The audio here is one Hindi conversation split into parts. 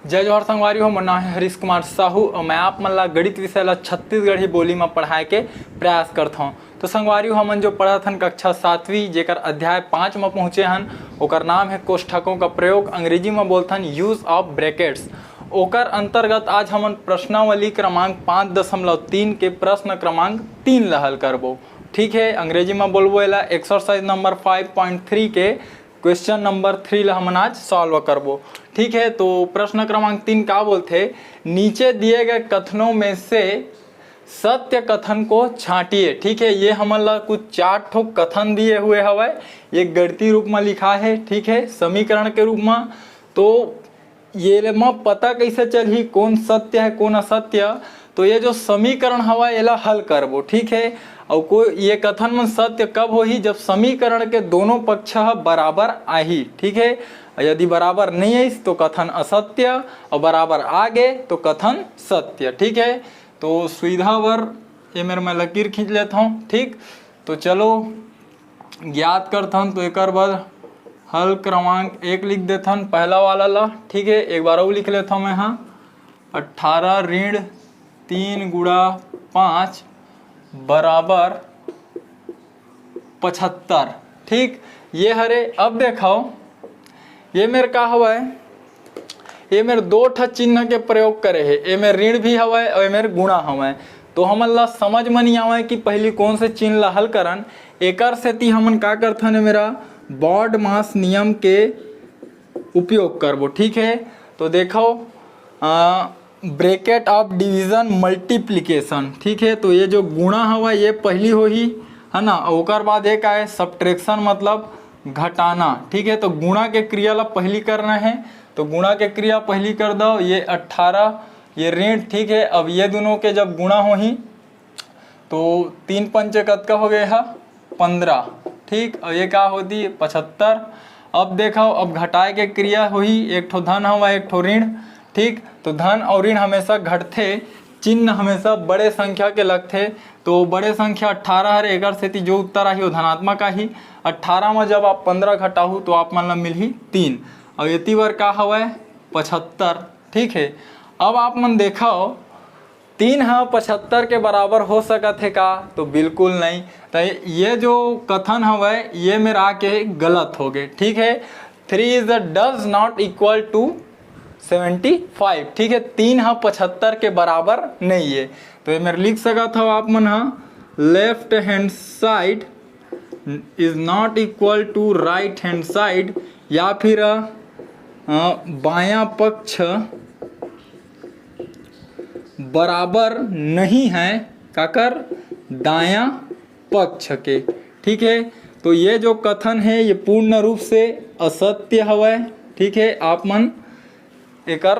जय जोहर संगवारी हो, मना है हरीश कुमार साहू और मैं आप मन ला गणित विषय ला छत्तीसगढ़ी बोली में पढ़ाए के प्रयास करता हूँ। तो संगवारी हो, हमन जो पढ़त हन कक्षा 7वीं जेकर अध्याय 5 में पहुँचे हन, ओकर नाम है कोष्ठकों का प्रयोग, अंग्रेजी में बोलथन यूज ऑफ ब्रैकेट्स। ओकर अंतर्गत आज हमन प्रश्नावली क्रमांक 5.3 के प्रश्न क्रमांक 3 ला हल करबो। ठीक है, अंग्रेजी में बोलबो एला एक्सरसाइज नंबर 5.3 के क्वेश्चन नंबर 3 ला हमन आज सॉल्व करबो। ठीक है, तो प्रश्न क्रमांक 3 का बोलते, नीचे दिए गए कथनों में से सत्य कथन को छांटिए। ठीक है, ये हमन ला कुछ 4 ठो कथन दिए हुए हवाए, ये गणितीय रूप में लिखा है। ठीक है, समीकरण के रूप में। तो ये में पता कैसे चलही कौन सत्य है कौन असत्य, तो ये जो समीकरण हवा एला हल करबो। ठीक है, और कोई ये कथन में सत्य कब होही, जब समीकरण के दोनों पक्ष बराबर आही। ठीक है, यदि बराबर नहीं है तो कथन असत्य, और बराबर आगे तो कथन सत्य। ठीक है, तो सुविधावर ये मेरे मैं लकीर खींच लेता हूँ। ठीक, तो चलो ज्ञात करता हूँ। तो एक बाद हल क्रमांक 1 लिख देता हूँ, पहला वाला ला। ठीक है, एक बार और लिख लेता हूँ मैं। हाँ, 18 ऋण 3 गुणा 5 बराबर 75। ठीक, ये हरे। अब देखो ये मेरे का हवा है, ये मेरे 2 ठा चिन्ह के प्रयोग करे है। ये मेरे ऋण भी हवा है और ये मेरे गुणा हवा है। तो हमन ला समझ में नहीं आवा कि पहली कौन से चिन्ह ला हल करन। एकर सेती हमन का करथन है, मेरा बॉड मास नियम के उपयोग करबो। ठीक है, तो देखो ब्रैकेट ऑफ डिवीजन मल्टीप्लिकेशन। ठीक है, तो ये जो गुणा हवा ये पहली हो ही है ना, ओकर बाद एक आए सब्ट्रैक्शन मतलब घटाना। ठीक है, तो गुणा के क्रिया ला पहली करना है, तो गुणा के क्रिया पहली कर दो। ये 18 ये ऋण। ठीक है, अब ये दोनों के जब गुणा हो ही तो 3 पंचे कतका हो गए है 15। ठीक, और ये क्या होती 75। अब देखो, अब घटाए के क्रिया हुई, एक ठो धन हवा एक ठो ऋण। ठीक, तो धन और ऋण हमेशा घटते, चिन्ह हमेशा बड़े संख्या के लगते। तो बड़े संख्या 18 है, एकर सेती जो उत्तर आई वो धनात्मक आई। 18 में जब आप 15 घटाहू तो आप मन ला मिलही 3, और ये बार का हवा 75। ठीक है, अब आप मन देखो 3 हाँ 75 के बराबर हो सकत है का, तो बिल्कुल नहीं। तो ये जो कथन हवा ये मेरा आके गलत हो गए। ठीक है, 3 डज नॉट इक्वल टू 75। ठीक है, 3 हाँ 75 के बराबर नहीं है। तो ये मेरे लिख सकत हो आप मन, हाँ left hand side is not equal to right hand side, या फिर बायां पक्ष बराबर नहीं है काकर दायां पक्ष के। ठीक है, तो ये जो कथन है ये पूर्ण रूप से असत्य हवा। ठीक है, आप मन एकर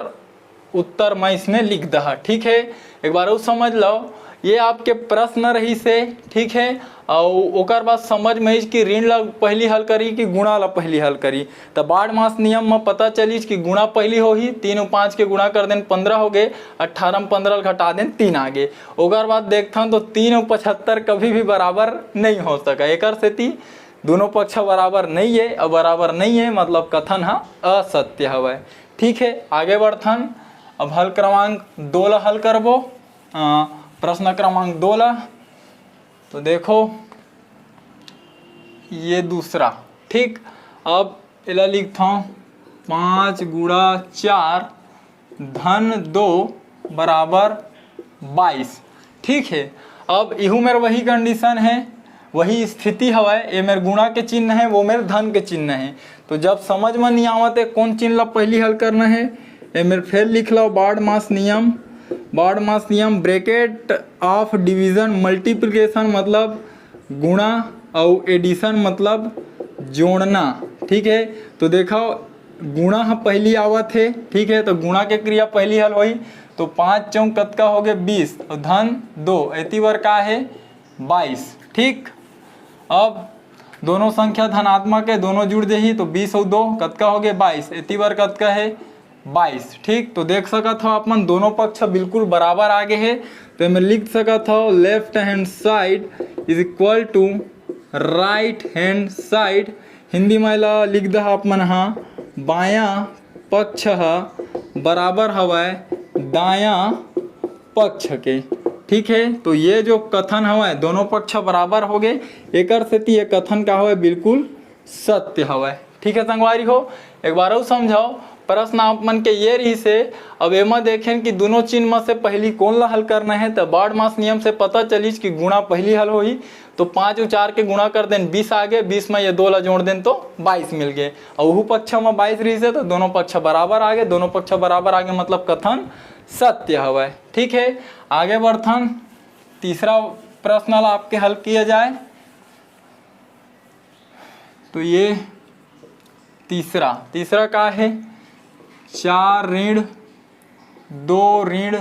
उत्तर मैं इसमें लिख दहा। ठीक है, एक बार और समझ लो, ये आपके प्रश्न रही से। ठीक है, और ओकर बाद समझ में आई कि ऋण ला पहली हल करी कि गुणा ला पहली हल करी। तो बाढ़ मास नियम में पता चली कि गुणा पहली हो ही, 3 और 5 के गुणा कर दें 15 हो गए, 18 में 15 घटा दें 3 आगे। ओकर बाद देखता तो 3 और 75 कभी भी बराबर नहीं हो सका। एकर सेती दोनों पक्ष बराबर नहीं है, और बराबर नहीं है मतलब कथन हाँ असत्य हवा। ठीक है, आगे बढ़थन। अब हल क्रमांक 2 ला हल करबो, प्रश्न क्रमांक 2 ला। तो देखो ये दूसरा। ठीक, अब इला लिखता हूँ 5 गुणा 4 धन 2 बराबर 22। ठीक है, अब यहू मेरे वही कंडीशन है, वही स्थिति हवा। ये मेरे गुणा के चिन्ह है, वो मेरे धन के चिन्ह है। तो जब समझ में नहीं आवते कौन चिन्ह ला पहली हल करना है, ये मेरे फिर लिख लो बाढ़ मास नियम। बाढ़ मास नियम ब्रैकेट ऑफ डिवीजन मल्टीप्लिकेशन मतलब गुणा, और एडिशन मतलब जोड़ना। ठीक है, तो देखो गुणा पहली आवत है। ठीक है, तो गुणा के क्रिया पहली हल हुई, तो 5 चौक कतका हो गए 20, और धन 2 एती बार का है 22। ठीक, अब दोनों संख्या धनात्मक है, दोनों जुड़ जाही, तो 20 और 2 कतका हो गए 22, एती बार कतका है 22। ठीक, तो देख सकत हो आप मन दोनों पक्ष बिल्कुल बराबर आगे है। तो मैं लिख सकत हो left hand side is equal to right hand side. Hindi में लिख द आप मन, हाँ बायां पक्ष बराबर हवय दाया पक्ष के। ठीक है, तो ये जो कथन हवय दोनों पक्ष बराबर हो गए, एकर सेती ये कथन का हवय बिल्कुल सत्य हवय। ठीक है संगवारी हो, एक बार और समझाओ प्रश्न आप मन के ये रही से। अब एमा देखें कि दोनों चिन्ह में से पहली कौन ला हल करना है, तो बाड़ मास नियम से पता चलिस कि गुणा पहली हल होही। तो 5 और 4 के गुणा कर दें 20 आ गए, 20 में ये 2 ला जोड़ दें तो 22 मिल गए। और वह पक्ष में 22 रही से तो दोनों पक्ष बराबर आ गए, दोनों पक्ष बराबर आ गए मतलब कथन सत्य हवय। ठीक है, आगे बढ़थन तीसरा प्रश्न आपके हल किया जाए। तो ये तीसरा का है 4 ऋण 2 ऋण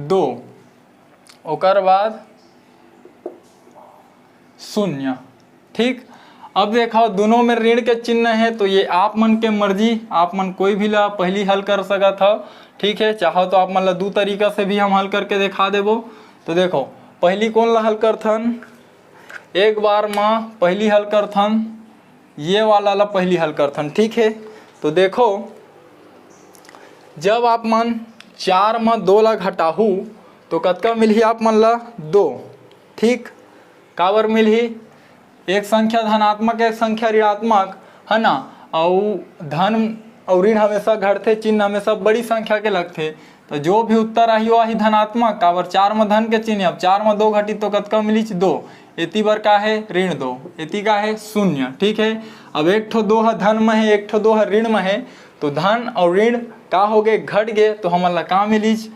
2 ओकर बाद 0। ठीक, अब देखो दोनों में ऋण के चिन्ह है, तो ये आप मन के मर्जी, आप मन कोई भी ला पहली हल कर सकत हो। ठीक है, चाहो तो आप मन ला 2 तरीका से भी हम हल करके दिखा देबो। तो देखो पहली कौन ला हल करथन, एक बार माँ पहली हल करथन, ये वाला ला पहली हल करथन। ठीक है, तो देखो जब आप मन 4 में 2 ला घटाहू तो कतका मिलही आप मन ला 2। ठीक, काबर मिलही, एक संख्या धनात्मक एक संख्या ऋणात्मक है ना, और धन और ऋण हमेशा घटते, चिन्ह हमेशा बड़ी संख्या के लगते। तो जो भी उत्तर आही वो आही धनात्मक, काबर 4 में धन के चिन्ह, अब 4 में 2 घटी तो कतका मिलीच 2, एती बर का है ऋण 2, एती का है 0। ठीक है, अब एक ठो 2 धन में है, एक ठो 2 ऋण में है, तो धन और ऋण का हो गए घट गए, तो हमन ला का मिलीच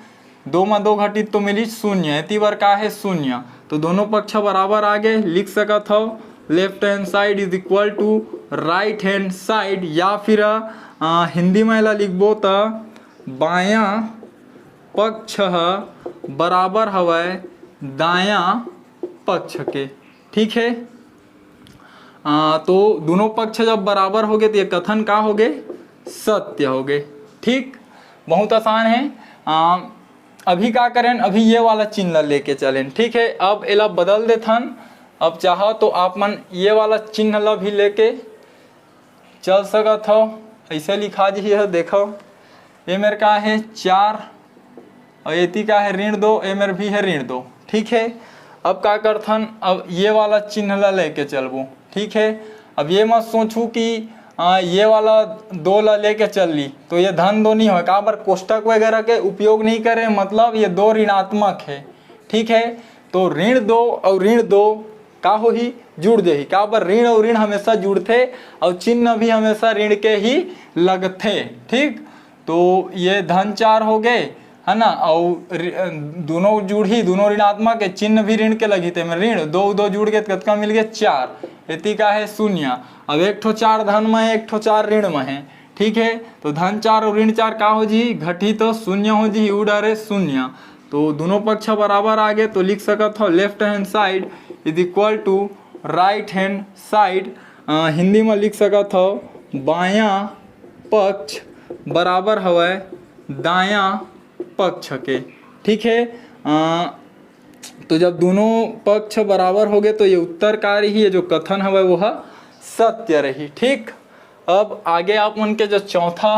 2 में 2 घटी तो मिलीच 0, एती बर का है 0। तो दोनों पक्ष बराबर आ गए, लिख सकत हो left hand side is equal to right hand side, या फिर हिंदी में ला लिखबो तो बायां पक्ष बराबर हवय दाया पक्ष के। ठीक है, तो दोनों पक्ष जब बराबर हो गए तो ये कथन का हो गए सत्य हो गए। ठीक, बहुत आसान है। अभी का करें, अभी ये वाला चिन्ह लेके चलें। ठीक है, अब एला बदल देथन, अब चाहो तो आप मन ये वाला चिन्ह ला भी लेके चल सकत हो। ऐसे लिखा जी है, देखो ये मेरे का है 4 और एती का है ऋण 2, ए मेरे भी है ऋण 2। ठीक है, अब का करथन, अब ये वाला चिन्ह ला लेके चलबो। ठीक है, अब ये मत सोचू कि ये वाला 2 ला लेके चल ली तो ये धन 2 नहीं हो, काबर कोष्टक वगैरह के उपयोग नहीं करे, मतलब ये 2 ऋणात्मक है। ठीक है, तो ऋण 2 और ऋण 2 का हो ही जुड़ जाही, काबर ऋण और ऋण हमेशा जुड़ते और चिन्ह भी हमेशा ऋण के ही लगते। ठीक, तो ये धन 4 हो गए है ना, और दोनों जुड़ी, दोनों ऋणात्मक है, चिन्ह भी ऋण के लगी थे, ऋण 2 जुड़ गए तो कतका मिल गया 4, एती का है 0। अब एक ठो 4 धन में है, एक ठो 4 ऋण में है। ठीक है, तो धन 4 और ऋण 4 का हो जी घटी तो 0 हो जी, उड़े 0। तो दोनों पक्ष बराबर आ गए, तो लिख सकत हो left hand side is equal to right hand side, Hindi में लिख सकत हो बायां पक्ष बराबर हवय दायां पक्ष के। ठीक है, तो जब दोनों पक्ष बराबर हो गए तो ये उत्तर का रही, ये जो कथन हवय वह सत्य रही। ठीक, अब आगे आप मन के जो चौथा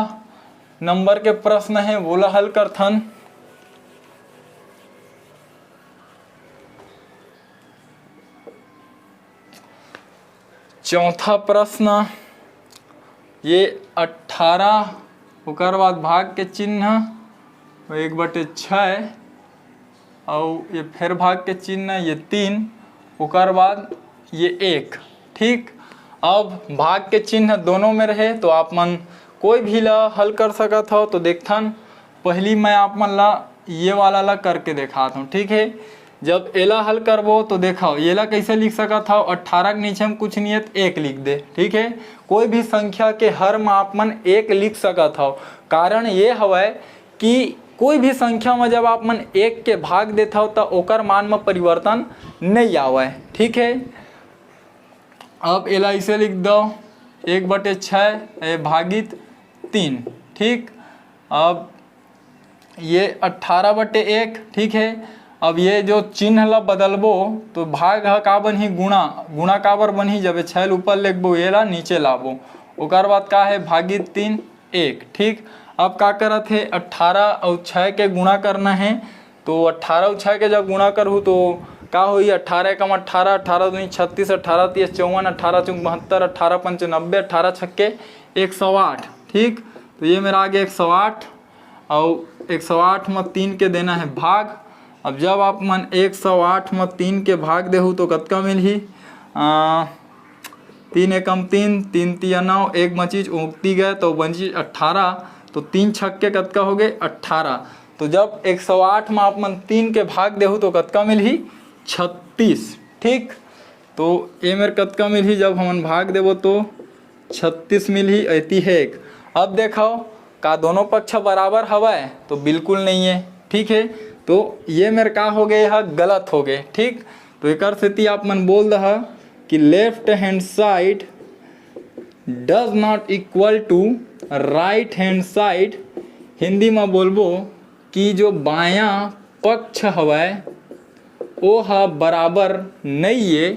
नंबर के प्रश्न है वो ला हल करथन। चौथा प्रश्न ये 18 ओकर बाद भाग के चिन्ह 1/6 और ये फिर भाग के चिन्ह ये 3 ओकर बाद ये 1। ठीक, अब भाग के चिन्ह दोनों में रहे तो आप मन कोई भी ला हल कर सकत हो। तो देखथन पहली मैं आप मन ला ये वाला ला करके दिखाता हूँ। ठीक है, जब एला हल करबो तो देखो ये ला कैसे लिख सकत हो, 18 के नीचे में कुछ नहीं है 1 लिख दे। ठीक है, कोई भी संख्या के हर में आप मन 1 लिख सकत हो, कारण ये हवय कि कोई भी संख्या में जब आप मन 1 के भाग देता हो तो ओकर मान में परिवर्तन नहीं आवे। ठीक है, अब एला इसे लिख दो 1/6 भागित 3। ठीक, अब ये 18/1। ठीक है, अब ये जो चिन्ह ला बदलबो तो भाग का बनही गुणा काबर बनही, जब 6 ऊपर लिखबो ये ला नीचे लाबो, ओकर बाद का है भागित 3 1। ठीक, अब का करत है 18 और 6 के गुणा करना है। तो 18 और 6 के जब गुणा करूँ तो का होई 18 एकम 18, 18 दूनी 36, 18 तीस 54, 18 चौक 72, 18 पंच 90, 18 छक्के 108। ठीक, तो ये मेरा आ गया 108 और 108 में 3 के देना है भाग। अब जब आप मन 108 में 3 के भाग देहू तो कतका मिलही 3 एकम 3, 3 तिया 9, एक बचीज उगती गए तो बची 18। तो 3 छक्के कतका हो गए 18। तो जब 108 में आप मन 3 के भाग देहू तो कतका मिलही 36। ठीक, तो ये मेरे कतका मिलही जब हमन भाग देवो तो 36 मिलही ऐती है एक। अब देखो का दोनों पक्ष बराबर हवाए तो बिल्कुल नहीं है। ठीक है, तो ये मेरे का हो गए है गलत हो गए। ठीक, तो एक स्थिति आप मन बोल दहा कि left hand side does not equal to right hand side. Hindi में बोलबो कि जो बायां पक्ष हवाए वो हा बराबर नहीं है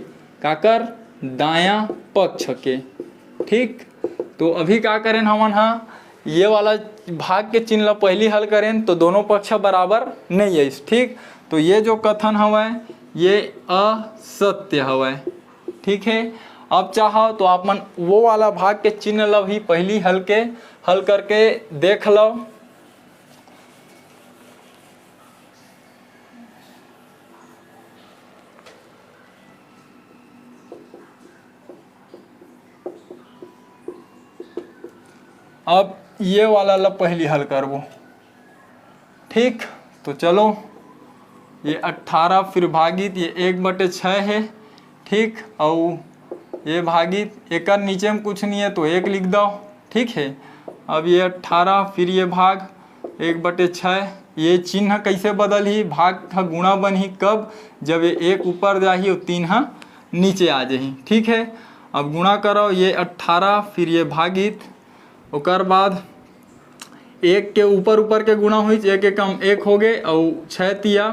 काकर दायां पक्ष के। ठीक, तो अभी का करें हमन हा ये वाला भाग के चिन्ह पहली हल करें तो दोनों पक्ष बराबर नहीं है। ठीक, तो ये जो कथन हवाए ये असत्य हवाए। ठीक है, अब चाहो तो आप मन वो वाला भाग के चिन्ह ला भी पहली हल करके देख लो। अब ये वाला ला पहली हल करबो। ठीक, तो चलो ये 18 फिर भागित ये 1/6 है। ठीक, और ये भागित एक नीचे में कुछ नहीं है तो 1 लिख दो। ठीक है, अब ये 18 फिर ये भाग 1/6। ये चिन्ह कैसे बदल ही भाग का गुणा बन ही कब जब ये 1 ऊपर जाही और 3 नीचे आ जाही। ठीक है, अब गुणा करो ये 18 फिर ये भागित ओकर बाद 1 के ऊपर के गुणा हुई 1 एकम 1 हो गए और 6 तिया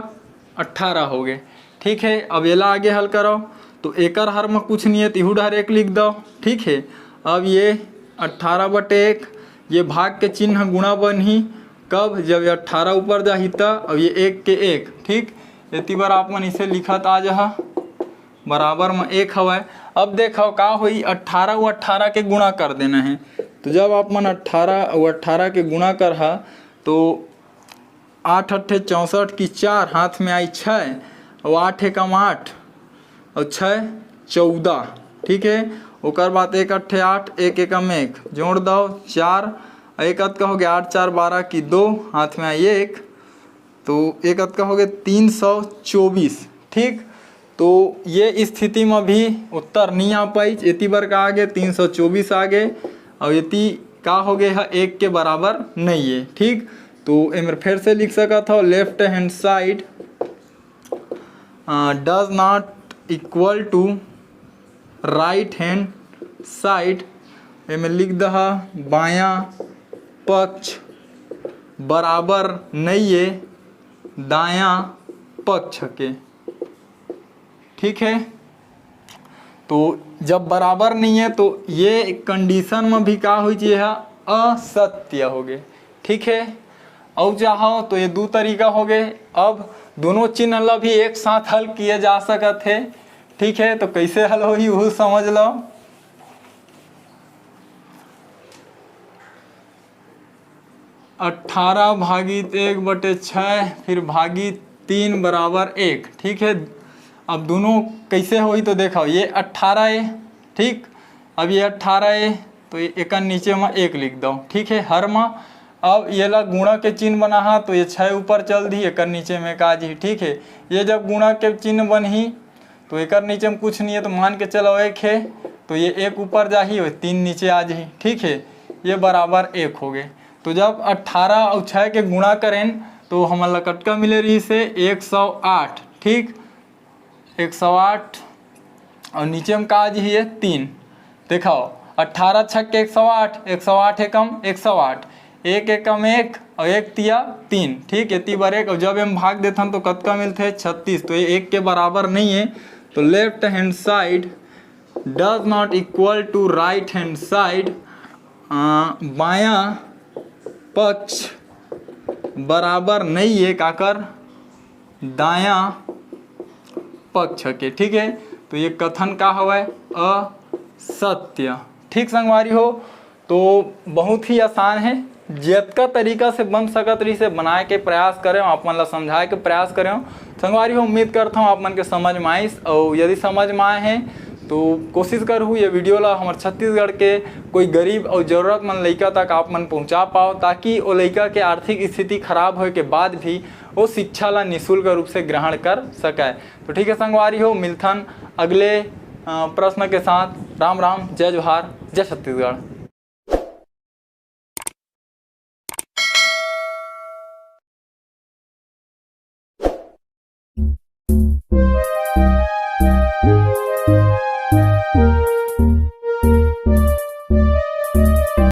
18 हो गए। ठीक है, अब ये ला आगे हल करो तो एकर हर में कुछ नहीं है तिहू डर 1 लिख दो। ठीक है, अब ये 18/1 ये भाग के चिन्ह गुणा बन ही कब जब ये 18 ऊपर जाही तब अब ये 1 के 1। ठीक, इतनी बार आप मन इसे लिखत आ जा बराबर में 1 हवाए। अब देखो का हुई 18 और 18 के गुणा कर देना है। तो जब आप मन 18 और 18 के गुणा कर हा तो 8 अट्ठे 64 की 4 हाथ में आई 6 और 8 एकम 8 और 6 14। ठीक है, ओकर बाद 1 अट्ठे 8 1 एकम 1 जोड़ दो 4 एक का हो गया 8 4 12 की 2 हाथ में आई 1 तो एक का हो गया 324। ठीक, तो ये स्थिति में भी उत्तर नहीं आ पाई। इतनी बार का आ गए 324 आ गए और इतनी का हो गए है 1 के बराबर नहीं है। ठीक, तो एमर फिर से लिख सका था left hand side does not equal to right hand side. एमें लिख दहा बायां पक्ष बराबर नहीं है दायां पक्ष के। ठीक है, तो जब बराबर नहीं है तो ये कंडीशन में भी का हुई चाहिए असत्य हो गए। ठीक है, और चाहो तो ये 2 तरीका हो गए। अब दोनों चिन्ह ला भी एक साथ हल किए जा सकते है। ठीक है, तो कैसे हल होगी वो समझ लो। अट्ठारह भागित 1/6 फिर भागित 3 बराबर 1। ठीक है, अब दोनों कैसे हुई तो देखो ये 18 है। ठीक, अब ये 18 है तो ये एक नीचे में 1 लिख दो। ठीक है, हर में अब ये ला गुणा के चिन्ह बना हा तो ये 6 ऊपर चल दी एक नीचे में काज ही। ठीक है, ये जब गुणा के चिन्ह बन ही तो एक नीचे में कुछ नहीं है तो मान के चलो 1 है तो ये 1 ऊपर जा ही 3 नीचे आ जाही। ठीक है, ये बराबर 1 हो गए। तो जब 18 और 6 के गुणा करें तो हमारा कटका मिले रही से 108। ठीक, 108 और नीचे में काज ही है 3। देखो 18 छक्के 108, 108 एकम 108, 1 एकम 1 और 1 तिया 3। ठीक, इतनी बार 1 और जब हम भाग देते तो कतका मिलते 36। तो ये 1 के बराबर नहीं है। तो left hand side does not equal to right hand side. बायां पक्ष बराबर नहीं है काकर दाया पक्ष के। ठीक है, तो ये कथन का हवा असत्य। ठीक संगवारी हो, तो बहुत ही आसान है, जितना तरीका से बन सकत रही से बनाए के प्रयास करें, आप मन ला समझाए के प्रयास करें संगवारी हो। उम्मीद करता हूँ आप मन के समझ में आइस, और यदि समझ में आए हैं तो कोशिश करूँ ये वीडियो ला हमारे छत्तीसगढ़ के कोई गरीब और ज़रूरतमंद लड़का तक आप मन पहुँचा पाओ, ताकि वो लड़का के आर्थिक स्थिति खराब होए के बाद भी वो शिक्षा ला निःशुल्क रूप से ग्रहण कर सके। तो ठीक है संगवारी हो, मिलथन अगले प्रश्न के साथ। राम राम, जय जोहार, जय छत्तीसगढ़।